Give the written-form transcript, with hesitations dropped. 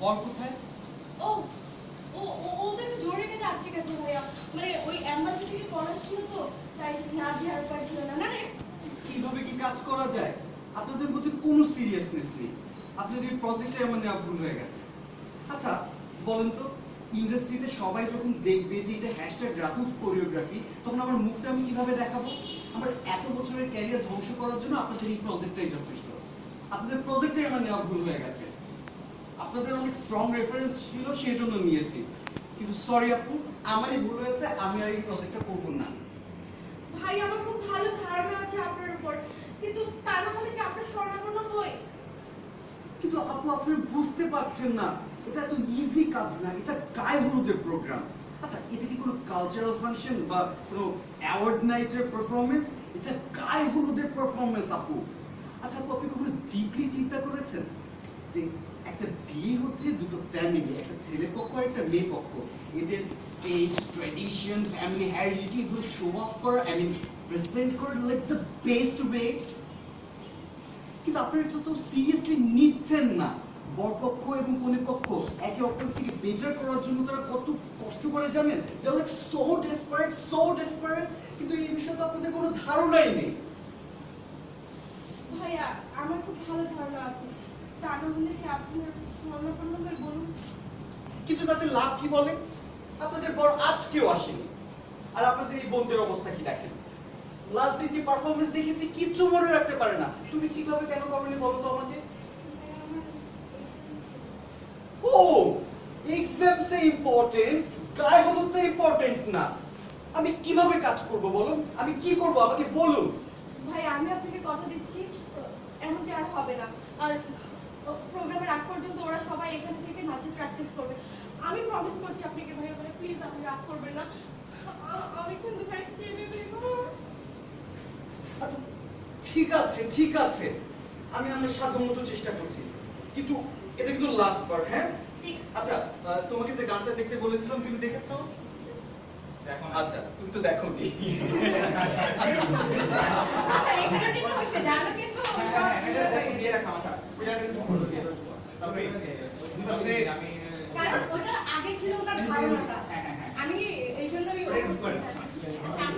বল কোথায়? ও ও ও তো একটু জোরে লেগে আটকে গেছে ভাইয়া, মানে ওই অ্যাম্বাসি থেকে কল আসছিল তো, তাই না যে আর পারছিল না। না রে, কিভাবে কি কাজ করা যায়? আপনাদের মধ্যে কোনো সিরিয়াসনেস নেই। আপনাদের এই প্রজেক্টে আমার নেওয়া ভুল হয়ে গেছে। আচ্ছা বলেন তো, ইন্ডাস্ট্রিতে সবাই যখন দেখবে যে এটা হ্যাশট্যাগ রাতুলস কোরিওগ্রাফি, তখন আমার মুখটা আমি কিভাবে দেখাবো? আমার এত বছরের ক্যারিয়ার ধ্বংস করার জন্য আপনাদের এই প্রজেক্টটাই যথেষ্ট। আপনাদের প্রজেক্টে আমার নেওয়া ভুল হয়ে গেছে। আপনাদের অনেক স্ট্রং রেফারেন্স ছিল, সেই জন্য নিয়েছি। কিন্তু সরি আপু, আমারই ভুল হয়েছে, আমি আর এই প্রজেক্টটা করব না। ভাই আমার খুব ভালো ধারণা আছে আপনার উপর, কিন্তু তা না হলে কি আপনার স্বর্ণাপন্ন হই? কিন্তু আপু আপনি বুঝতে পারছেন না, এটা তো ইজি কাজ না, এটা গায়ে হলুদের প্রোগ্রাম। আচ্ছা এটা কি কোনো কালচারাল ফাংশন বা কোনো অ্যাওয়ার্ড নাইটের পারফরমেন্স? এটা গায়ে হলুদের পারফরমেন্স আপু। আচ্ছা আপু, আপনি কখনো ডিপলি চিন্তা করেছেন যে একটা বিয়ে হচ্ছে দুটো ফ্যামিলি, একটা ছেলে পক্ষ আর একটা মেয়ে পক্ষ, এদের স্টেজ ট্র্যাডিশন ফ্যামিলি হেরিডিটি এগুলো শো অফ করা, আই মিন প্রেজেন্ট করা লাইক দ্য বেস্ট ওয়ে। কিন্তু আপনারা এটা তো সিরিয়াসলি নিচ্ছেন না। বরপক্ষ এবং কনেপক্ষ একে অপরের থেকে বেটার করার জন্য তারা কত কষ্ট করে জানেন, দে আর লাইক সো ডেসপারেট, কিন্তু এই বিষয়ে তো আপনাদের কোনো ধারণাই নেই। ভাইয়া আমার খুব ভালো ধারণা আছে, তা না হলে কি আপনার স্বর্ণাপন্ন হই বলুন? কিন্তু তাতে লাভ কি বলে? আপনাদের বর আজকেও আসেনি, আর আপনাদের এই বোনদের অবস্থা কি দেখেন। লাস্ট দিন যে পারফরমেন্স দেখেছি কিচ্ছু মনে রাখতে পারে না। তুমি ঠিকভাবে কেন করনি বলো তো আমাকে? ও এক্সামটা ইম্পর্টেন্ট, গায়ে হলুদটা ইম্পর্টেন্ট না। আমি কিভাবে কাজ করব বলুন? আমি কি করব আমাকে বলুন। ভাই আমি আপনাকে কথা দিচ্ছি এমনটি আর হবে না। আর প্রোগ্রামের আগ পর্যন্ত ওরা সবাই এখান থেকে নাচের প্র্যাকটিস করবে। আমি প্রমিস করছি আপনাকে ভাইয়া, মানে প্লিজ আপনি রাগ করবেন না। আমি কিন্তু ভাই কেঁদে দেব। আচ্ছা ঠিক আছে, আমি আমার সাধ্যমতো চেষ্টা করছি, কিন্তু এটা কিন্তু লাস্ট বার। হ্যাঁ ঠিক আছে। আচ্ছা তোমাকে যে গানটা দেখতে বলেছিলাম তুমি দেখেছো? আচ্ছা তুমি তো দেখোনি। এখানে যেটা হইছে জানো কিন্তু কারণ ওটা আগে ছিল ওটার ধারণাটা। আমি এই জন্যই আপনি